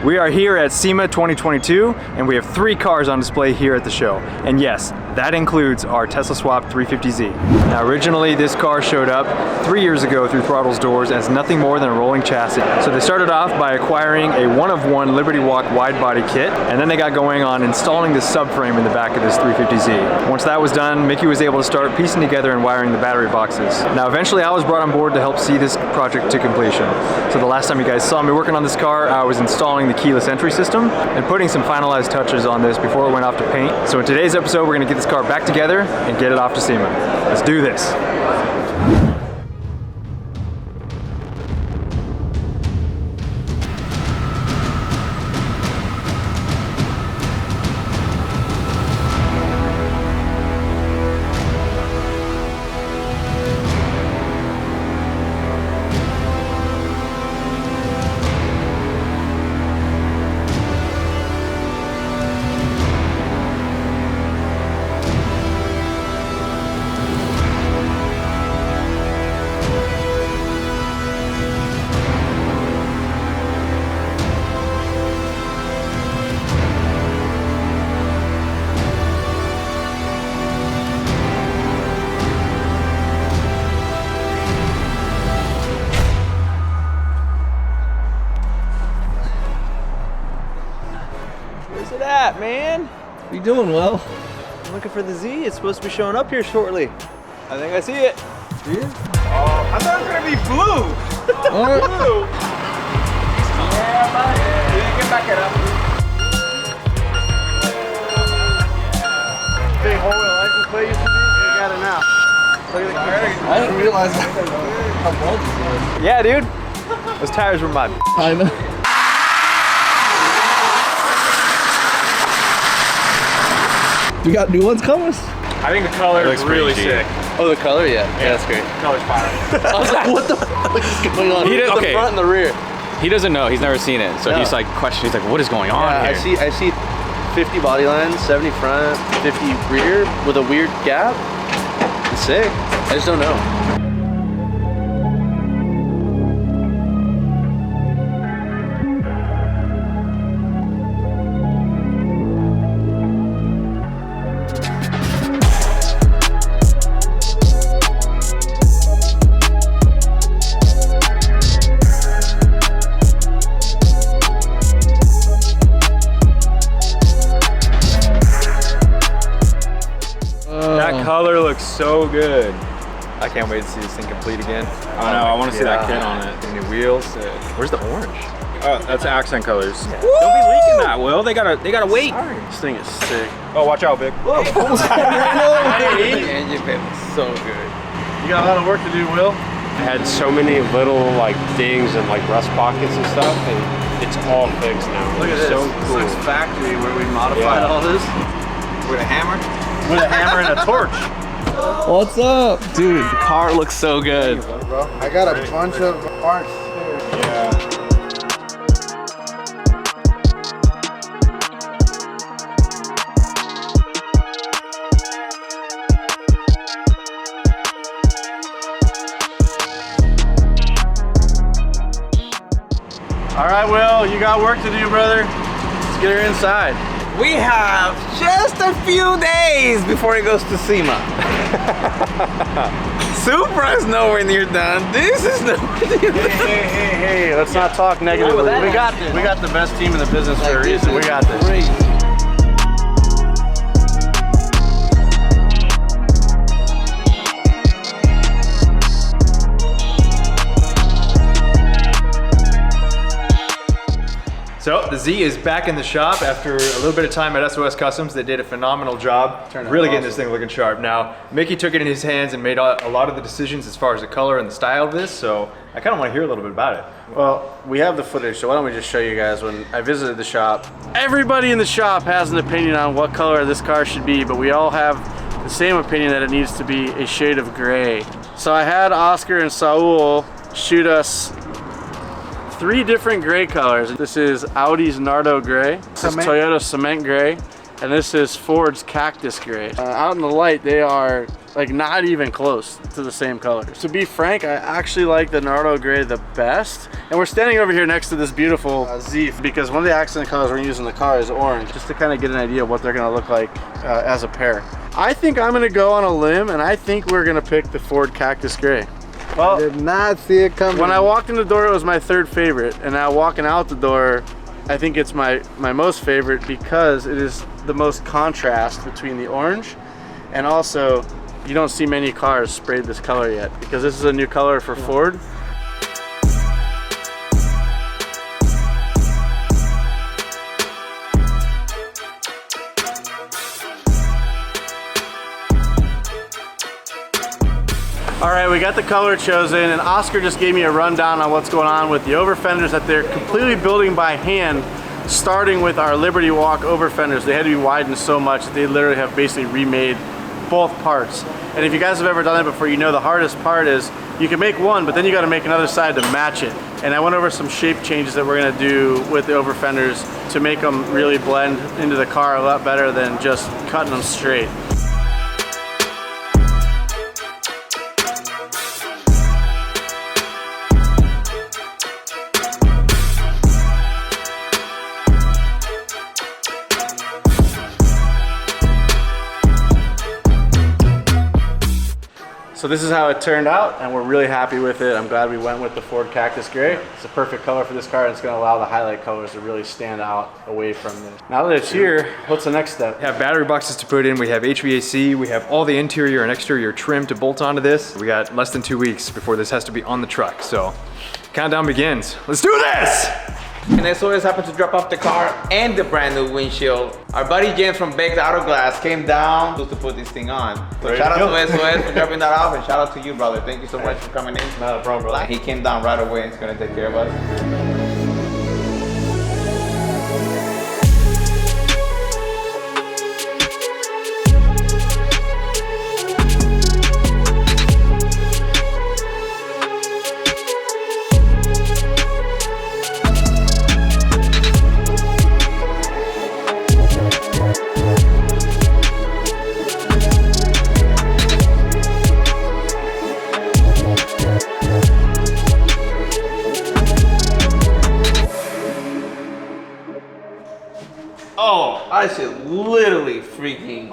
We are here at SEMA 2022, and we have 3 cars on display here at the show. And yes, that includes our Tesla Swap 350Z. Now, originally this car showed up 3 years ago through Throtl's doors as nothing more than a rolling chassis. So they started off by acquiring a one-of-one Liberty Walk wide body kit, and then they got going on installing the subframe in the back of this 350Z. Once that was done, Mickey was able to start piecing together and wiring the battery boxes. Now, eventually I was brought on board to help see this project to completion. So the last time you guys saw me working on this car, I was installing the keyless entry system and putting some finalized touches on this before it went off to paint. So in today's episode, we're gonna get this car back together and get it off to SEMA. Let's do this. Man, what are you doing, Will? I'm looking for the Z. It's supposed to be showing up here shortly. I think I see it. See it? Oh, I thought it was gonna be blue. Blue. Yeah, buddy. Yeah, get back it up. Big hole in the license plate used to be. You got it now. Look at the car. I didn't realize how bald this is. Yeah, dude. Those tires were mud. I know. We got new ones coming? I think the color is really sick. Oh, the color? Yeah, that's great. The color's fire. I was like, what the fuck is going on? He did, The front and the rear. He doesn't know. He's never seen it. So he's like questioning. He's like, what is going on here? I see 50 body lines, 70 front, 50 rear with a weird gap. It's sick. I just don't know. That color looks so good. I can't wait to see this thing complete again. I know, I want to see that kit on it. The new wheels. Where's the orange? Oh, that's accent colors. Yeah. Don't be leaking that, Will. They gotta wait. Sorry. This thing is sick. Oh, watch out, Vic. Whoa. Engine bit was so good. You got a lot of work to do, Will. I had so many little like dings and like rust pockets and stuff, and it's all fixed now. Look at this. So cool. This looks factory where we modified all this with a hammer. With a hammer and a torch. What's up? Dude, the car looks so good. I got a bunch of parts here. Yeah. All right, Will, you got work to do, brother. Let's get her inside. We have just a few days before it goes to SEMA. Supra's nowhere near done. This is nowhere near done. Hey, let's not talk negatively. We got this. We got the best team in the business for a reason. We got this. Crazy. So the Z is back in the shop after a little bit of time at SOS Customz. They did a phenomenal job really getting this thing looking sharp. Now, Mickey took it in his hands and made a lot of the decisions as far as the color and the style of this, so I kind of want to hear a little bit about it. Well, we have the footage, so why don't we just show you guys when I visited the shop. Everybody in the shop has an opinion on what color this car should be, but we all have the same opinion that it needs to be a shade of gray. So I had Oscar and Saul shoot us 3 different gray colors. This is Audi's Nardo Gray, this is Toyota Cement Gray, and this is Ford's Cactus Grey. Out in the light, they are like not even close to the same color. To be frank, I actually like the Nardo Gray the best. And we're standing over here next to this beautiful Zeef because one of the accent colors we're using in the car is orange, just to kind of get an idea of what they're gonna look like as a pair. I think I'm gonna go on a limb, and I think we're gonna pick the Ford Cactus Grey. Well, Did not see it coming. when I walked in the door, it was my third favorite, and now walking out the door, I think it's my most favorite because it is the most contrast between the orange, and also you don't see many cars sprayed this color yet because this is a new color for Ford. All right, we got the color chosen, and Oscar just gave me a rundown on what's going on with the over fenders that they're completely building by hand, starting with our Liberty Walk over fenders. They had to be widened so much that they literally have basically remade both parts. And if you guys have ever done that before, you know the hardest part is you can make one, but then you got to make another side to match it. And I went over some shape changes that we're gonna do with the over fenders to make them really blend into the car a lot better than just cutting them straight. So this is how it turned out, and we're really happy with it. I'm glad we went with the Ford Cactus Grey. It's a perfect color for this car, and it's gonna allow the highlight colors to really stand out away from this. Now that it's here, what's the next step? We have battery boxes to put in, we have HVAC, we have all the interior and exterior trim to bolt onto this. We got less than 2 weeks before this has to be on the truck, so countdown begins. Let's do this! And SOS happened to drop off the car and the brand new windshield. Our buddy James from Baked Auto Glass came down to put this thing on. So shout out to SOS for dropping that off, and shout out to you, brother. Thank you so much for coming in. Not a problem, brother. He came down right away and he's gonna take care of us. Oh, I should literally freaking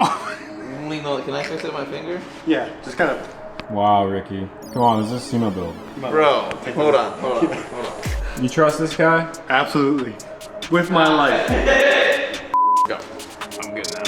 lean on. Can I fix it with my finger? Yeah, just kind of. Wow, Ricky. Come on, this is a SEMA build. Bro, hold on. You trust this guy? Absolutely. With my life. Go. I'm good now.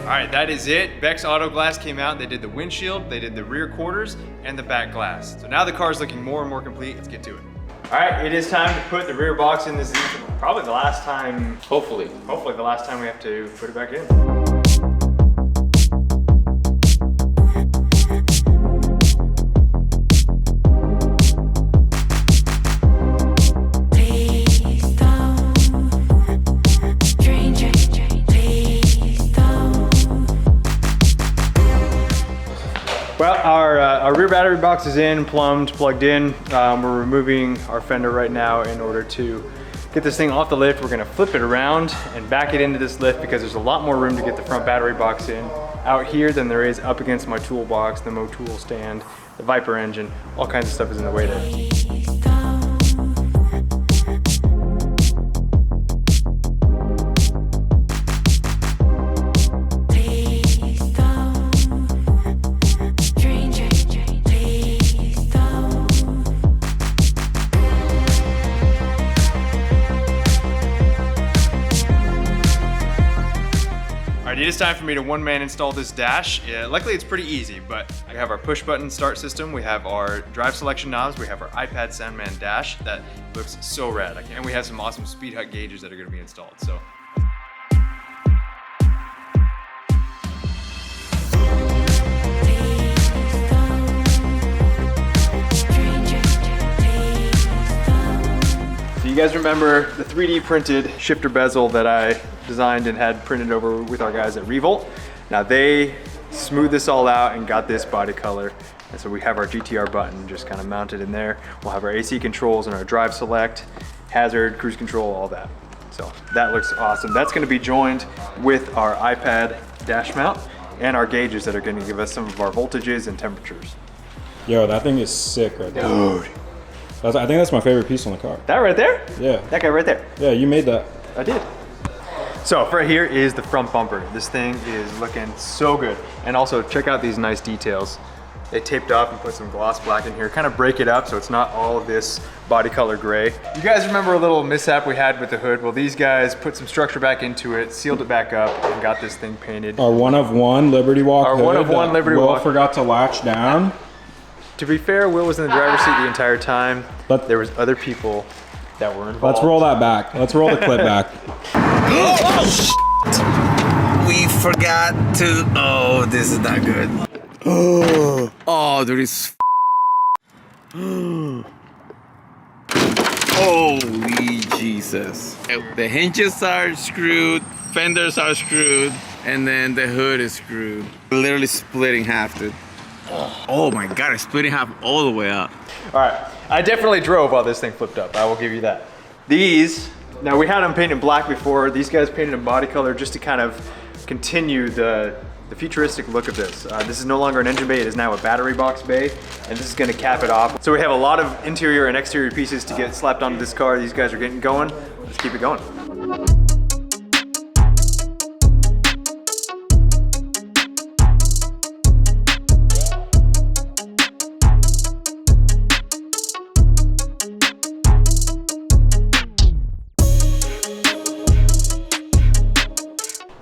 Alright, that is it. Beck's Auto Glass came out, they did the windshield, they did the rear quarters, and the back glass. So now the car is looking more and more complete. Let's get to it. Alright, it is time to put the rear box in the Zeef. Probably the last time, Hopefully the last time we have to put it back in. Well, our rear battery box is in, plumbed, plugged in. We're removing our fender right now in order to get this thing off the lift. We're gonna flip it around and back it into this lift because there's a lot more room to get the front battery box in out here than there is up against my toolbox, the Motul stand, the Viper engine, all kinds of stuff is in the way there. It is time for me to one-man install this dash. Luckily it's pretty easy, but I have our push button start system, we have our drive selection knobs, we have our iPad Soundman dash that looks so rad. And we have some awesome speed hut gauges that are gonna be installed. So. you guys remember the 3D printed shifter bezel that I designed and had printed over with our guys at Revolt? Now they smoothed this all out and got this body color. And so we have our GTR button just kind of mounted in there. We'll have our AC controls and our drive select, hazard, cruise control, all that. So that looks awesome. That's gonna be joined with our iPad dash mount and our gauges that are gonna give us some of our voltages and temperatures. Yo, that thing is sick right there. Dude. I think that's my favorite piece on the car. That right there? Yeah. That guy right there. Yeah, you made that. I did. So right here is the front bumper. This thing is looking so good. And also check out these nice details. They taped off and put some gloss black in here, kind of break it up so it's not all of this body color gray. You guys remember a little mishap we had with the hood? Well, these guys put some structure back into it, sealed it back up, and got this thing painted. Our one of one Liberty Walk Our hood one of one that Liberty Will Walk. forgot to latch down. To be fair, Will was in the driver's seat the entire time. But there was other people that were involved. let's roll that back. Let's roll the clip back. We forgot to. Oh, this is not good. Oh, there is. Holy Jesus. The hinges are screwed, fenders are screwed, and then the hood is screwed. Literally splitting half, dude. Oh my God, it's splitting half all the way up. All right, I definitely drove while this thing flipped up. I will give you that. These, now we had them painted black before. These guys painted them body color just to kind of continue the futuristic look of this. This is no longer an engine bay, it is now a battery box bay, and this is gonna cap it off. So we have a lot of interior and exterior pieces to get slapped onto this car. These guys are getting going. Let's keep it going.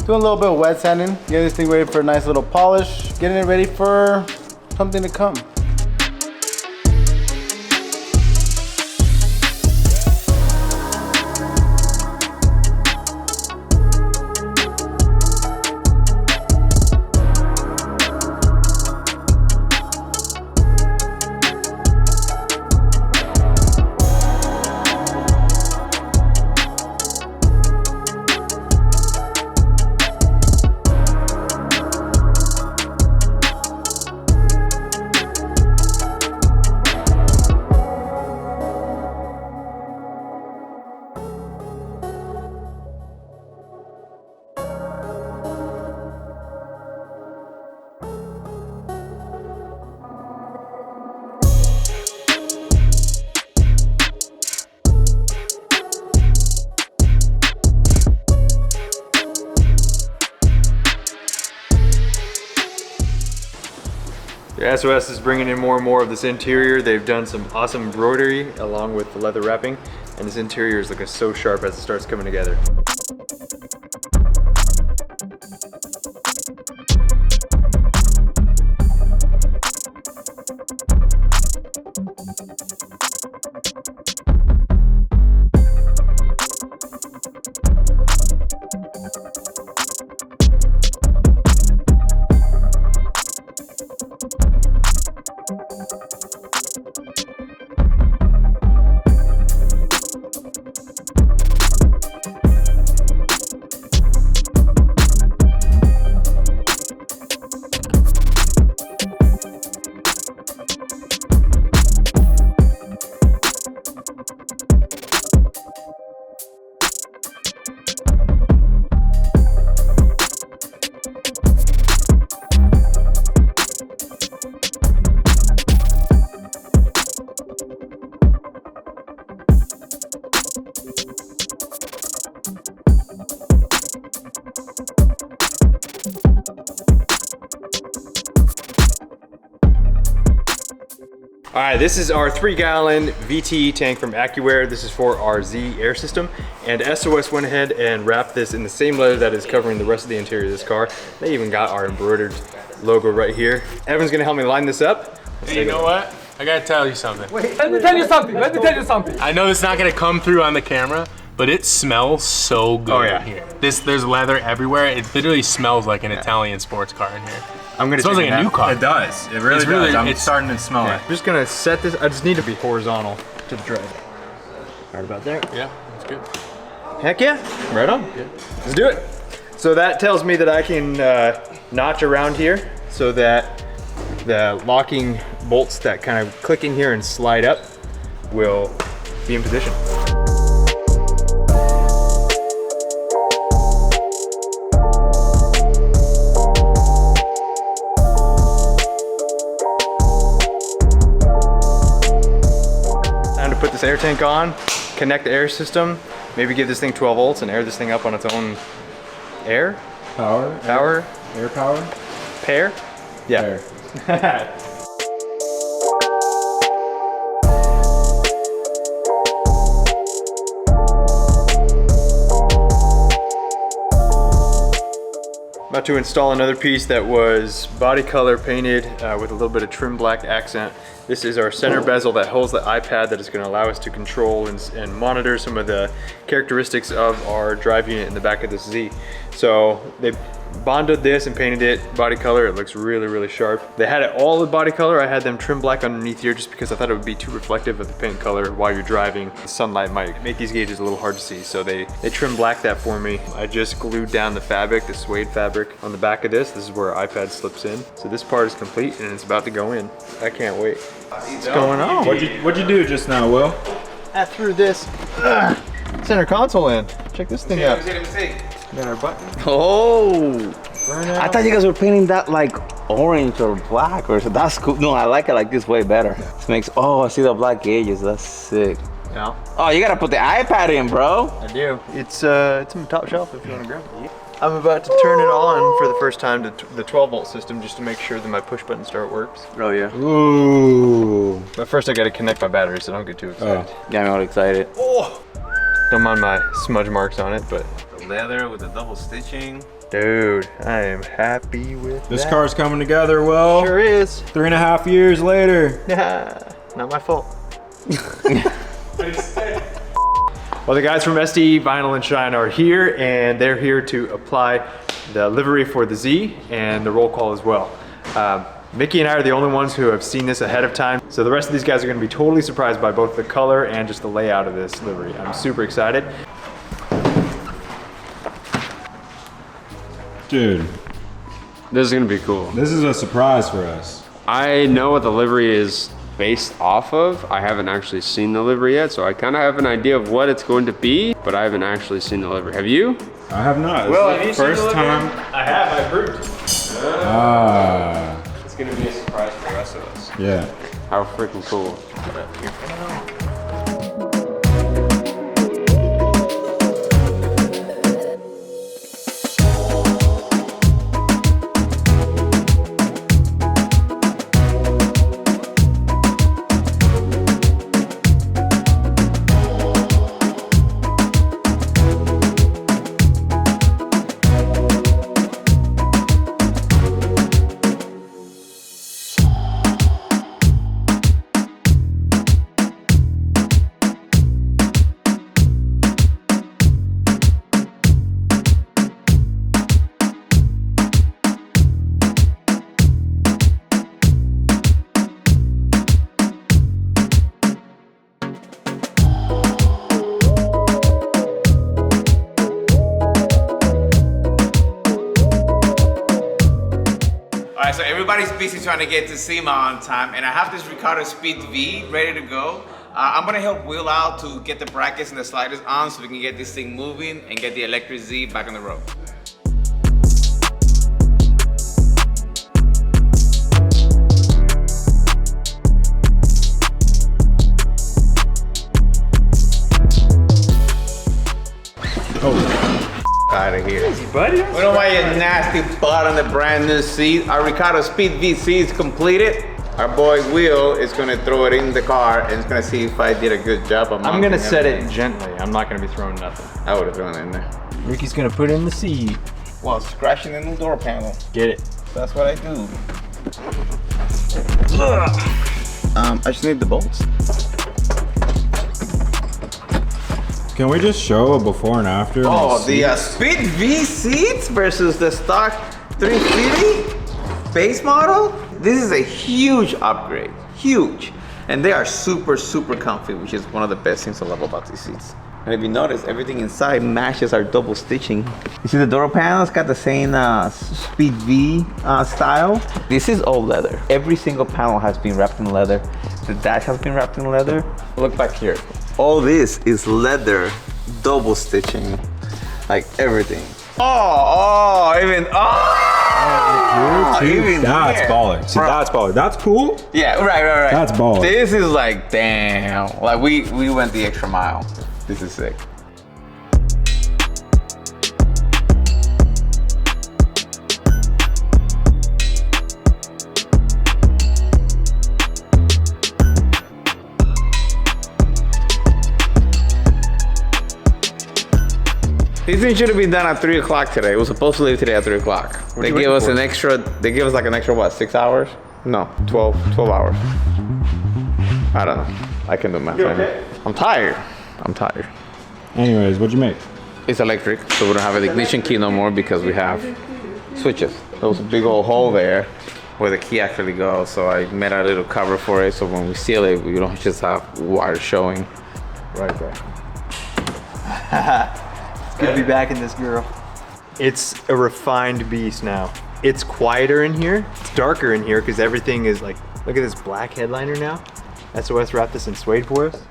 Doing a little bit of wet sanding, getting this thing ready for a nice little polish, getting it ready for something to come. SOS is bringing in more and more of this interior. They've done some awesome embroidery along with the leather wrapping, and this interior is looking so sharp as it starts coming together. All right, this is our 3-gallon VTE tank from AccuAir. This is for our Z air system. And SOS went ahead and wrapped this in the same leather that is covering the rest of the interior of this car. They even got our embroidered logo right here. Evan's gonna help me line this up. Hey, you know what? I gotta tell you something. Let me tell you something. I know it's not gonna come through on the camera, but it smells so good in here. There's leather everywhere. It literally smells like an Italian sports car in here. I'm gonna it smells like a new car. It does. It really does. I'm it's starting to smell it. I'm just gonna set this. I just need to be horizontal to the drive. Right about there. Yeah, that's good. Heck yeah. Right on. Yeah. Let's do it. So that tells me that I can notch around here so that the locking bolts that kind of click in here and slide up will be in position. Time to put this air tank on, connect the air system, maybe give this thing 12 volts and air this thing up on its own air? Power? Power? Air power? Pair? Yeah. Pair. About to install another piece that was body color painted with a little bit of trim black accent. This is our center bezel that holds the iPad that is going to allow us to control and monitor some of the characteristics of our drive unit in the back of this Z. So they bonded this and painted it body color. It looks really, really sharp. They had it all the body color. I had them trim black underneath here just because I thought it would be too reflective of the paint color while you're driving. The sunlight might make these gauges a little hard to see. So they trim black that for me. I just glued down the fabric, the suede fabric on the back of this. This is where our iPad slips in. So this part is complete and it's about to go in. I can't wait. What's going on? What'd you do just now, Will? I threw this center console in. Check this thing out. Let me see. Got our button. Oh, Burnout. I thought you guys were painting that like orange or black or so. That's cool. No, I like it like this way better. This makes, oh, I see the black gauges. That's sick. Yeah. Oh, you gotta put the iPad in, bro. I do. It's on the top shelf if you want to grab it. I'm about to turn it on for the first time to the 12 volt system just to make sure that my push button start works. Oh yeah. Ooh. But first I gotta connect my battery so don't get too excited. Got me all excited. Oh! Don't mind my smudge marks on it, but Leather with the double stitching. dude, I am happy with This that. car's coming together, Will. Sure is. 3.5 years later. Not my fault. Well, the guys from SD Vinyl and Shine are here, and they're here to apply the livery for the Z and the roll call as well. Mickey and I are the only ones who have seen this ahead of time, so the rest of these guys are going to be totally surprised by both the color and just the layout of this livery. I'm super excited. Dude, This is gonna be cool. this is a surprise for us. I know what the livery is based off of. I haven't actually seen the livery yet, so I kind of have an idea of what it's going to be, but I haven't actually seen the livery. Have you? I have not. Well, This is the first time. I have, I approved. Ah, It's gonna be a surprise for the rest of us. yeah. How freaking cool. Alright, so everybody's busy trying to get to Sema on time, and I have this Ricardo Speed V ready to go. I'm gonna help Will out to get the brackets and the sliders on so we can get this thing moving and get the electric Z back on the road. Out of here. Buddy? We don't want your nasty butt on the brand new seat. Our Ricardo Speed VC is completed. Our boy Will is gonna throw it in the car and it's gonna see if I did a good job of I'm gonna mounting set it everything. gently. I'm not gonna be throwing nothing. I would have thrown it in there. Ricky's gonna put it in the seat. While scratching the new door panel. Get it. That's what I do. I just need the bolts. Can we just show a before and after? Oh, on the seats? Speed V seats versus the stock 350 base model. This is a huge upgrade, huge. And they are super, super comfy, which is one of the best things I love about these seats. And if you notice, everything inside matches our double stitching. You see the door panel, it's got the same Speed V style. This is all leather. Every single panel has been wrapped in leather. The dash has been wrapped in leather. Look back here. All this is leather, double stitching, like everything. Even that's there. baller. See, Bro. that's baller. That's cool. Yeah, right. That's baller. This is like, damn. Like we went the extra mile. This is sick. This thing should have been done at 3 o'clock today. It was supposed to leave today at 3 o'clock. They gave us an extra, like an extra, what, 6 hours? No, 12 hours. I don't know. I can do math. Okay? I'm tired. Anyways, what'd you make? It's electric, so we don't have an ignition key no more because we have switches. There was a big old hole there where the key actually goes, so I made a little cover for it, so when we seal it, we don't just have wire showing right there. It's good to be back in this girl. It's a refined beast now. It's quieter in here. It's darker in here because everything is like, look at this black headliner now. SOS wrapped this in suede for us.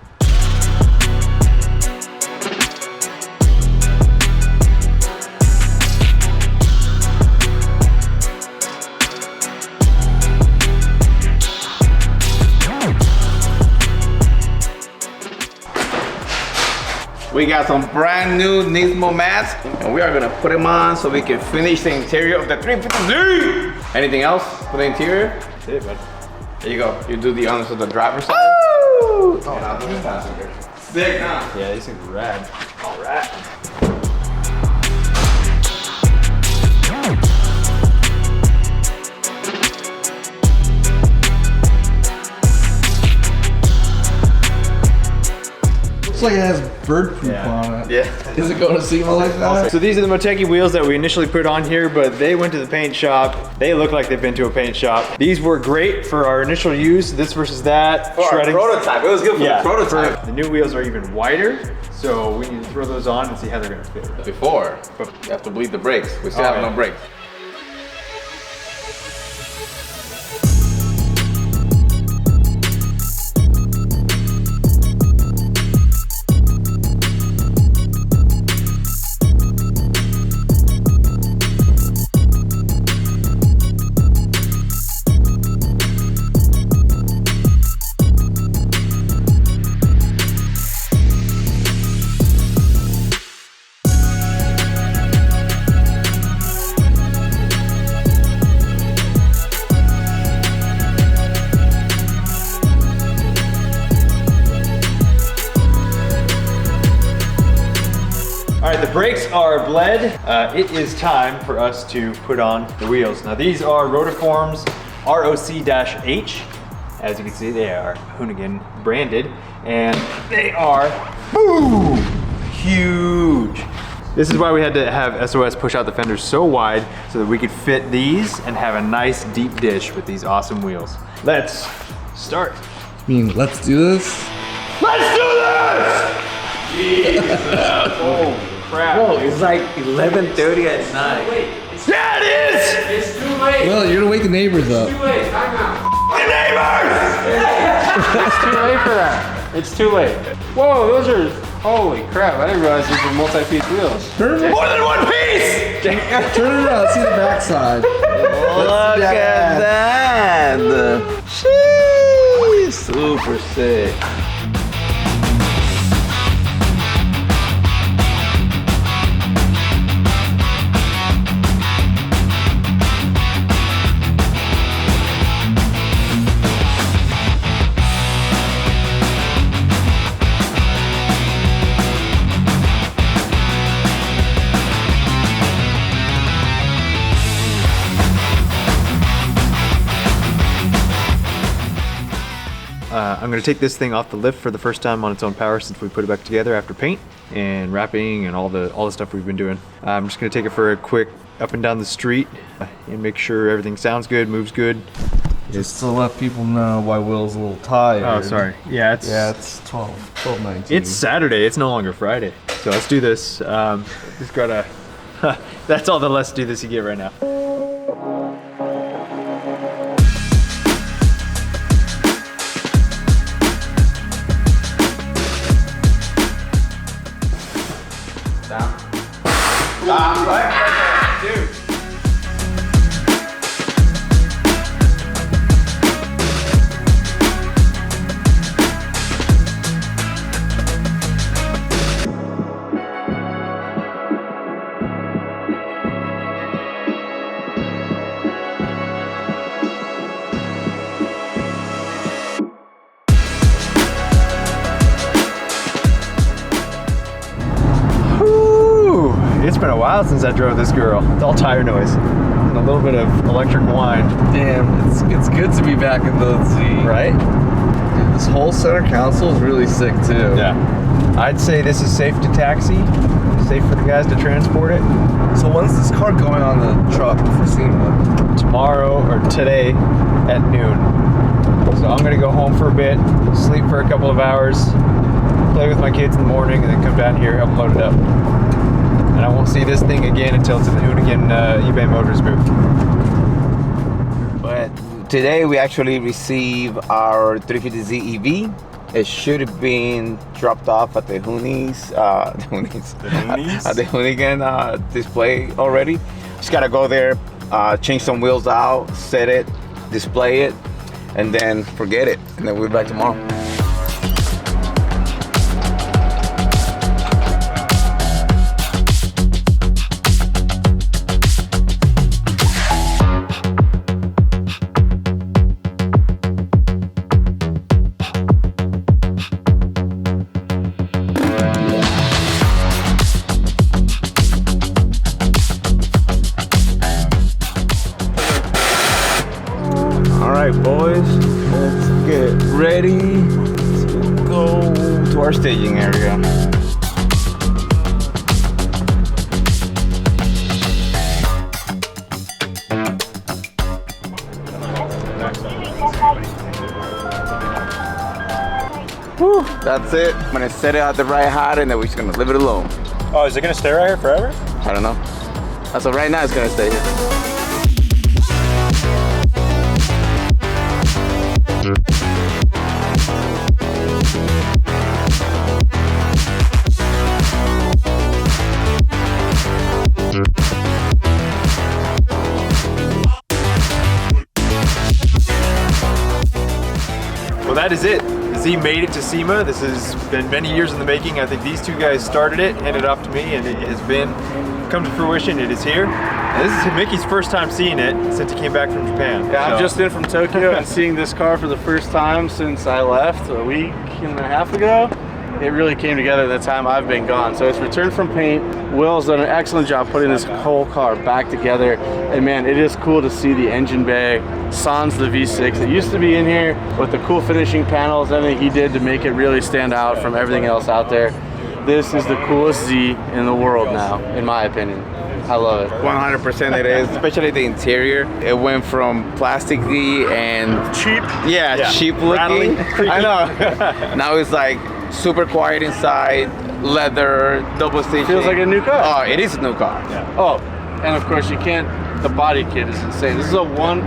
We got some brand new Nismo mats, and we are gonna put them on so we can finish the interior of the 350Z. Anything else for the interior? That's it, bud. There you go. You do the honors of the driver's side. Oh, and I'll do the passenger. Sick, huh? Yeah, these things are rad. All right. Looks like it has bird poop on it. Yeah. Is it going to Sema like that? So these are the Motegi wheels that we initially put on here, but they went to the paint shop. They look like they've been to a paint shop. These were great for our initial use, this versus that. For our prototype, it was good for the prototype. The new wheels are even wider, so we need to throw those on and see how they're gonna fit. Before, you have to bleed the brakes. We still have no brakes. The brakes are bled. It is time for us to put on the wheels. Now these are Rotiforms ROC-H. As you can see, they are Hoonigan branded, and they are, boom, huge. This is why we had to have SOS push out the fenders so wide so that we could fit these and have a nice deep dish with these awesome wheels. Let's start. I mean, let's do this? Let's do this! Jesus. Oh. Crap. Bro, it's like 11:30 at night. Yeah, it is! It's too late. Well, you're gonna wake the neighbors up. Too late. Time out. The neighbors! It's too late for that. It's too late. Whoa, those are, holy crap. I didn't realize these were multi-piece wheels. More than one piece! Turn around, see the backside. Look at that! Sheesh, super sick. I'm gonna take this thing off the lift for the first time on its own power since we put it back together after paint and wrapping and all the stuff we've been doing. I'm just gonna take it for a quick up and down the street and make sure everything sounds good, moves good, Just to let people know why Will's a little tired. Oh, sorry. Yeah, it's 12:19. It's Saturday. It's no longer Friday. So let's do this. Just gotta. That's all the let's do this you get right now. Dude. It's been a while since I drove this girl. It's all tire noise and a little bit of electric whine. Damn, it's good to be back in the Z. Right? Dude, this whole center console is really sick too. Yeah. I'd say this is safe to taxi, safe for the guys to transport it. So when's this car going on the truck for SEMA? Tomorrow or today at noon. So I'm gonna go home for a bit, sleep for a couple of hours, play with my kids in the morning, and then come down here, help load it up. And I won't see this thing again until it's in the Hoonigan eBay Motors booth. But today we actually receive our 350Z EV. It should have been dropped off at the Hoonies, at the Hoonigan display already. Just gotta go there, change some wheels out, set it, display it, and then forget it. And then we'll be back tomorrow. Boys, let's get ready to go to our staging area. Whew, that's it. I'm gonna set it at the right height and then we're just gonna leave it alone. Oh, is it gonna stay right here forever? I don't know. As of right now, it's gonna stay here. Well, that is it. Z made it to SEMA. This has been many years in the making. I think these two guys started it, handed it off to me, and it has come to fruition. It is here. And this is Mickey's first time seeing it since he came back from Japan. Yeah, I'm just in from Tokyo and seeing this car for the first time since I left a week and a half ago. It really came together the time I've been gone. So it's returned from paint. Will's done an excellent job putting this whole car back together. And man, it is cool to see the engine bay, sans the V6. It used to be in here with the cool finishing panels, everything he did to make it really stand out from everything else out there. This is the coolest Z in the world now, in my opinion. I love it. 100% it is, especially the interior. It went from plasticky and cheap. Yeah, cheap looking. I know. Now it's like super quiet inside, leather, double stitching. Feels like a new car. Oh, it is a new car. Yeah. Oh, and of course you can't, the body kit is insane. This is a one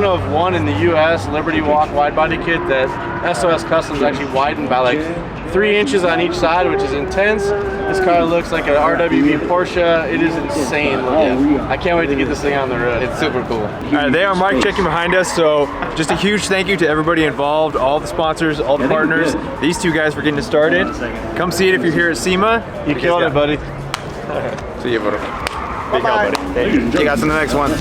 of one in the US Liberty Walk wide body kit that SOS Customz actually widened by like 3 inches on each side, which is intense. This car looks like an RWB Porsche. It is insane looking. I can't wait to get this thing on the road. It's super cool. All right, they are mic checking behind us, so just a huge thank you to everybody involved, all the sponsors, all the partners, these two guys for getting it started. Come see it if you're here at SEMA. You killed it, buddy. See you, brother. Big help, buddy. See you guys in the next one.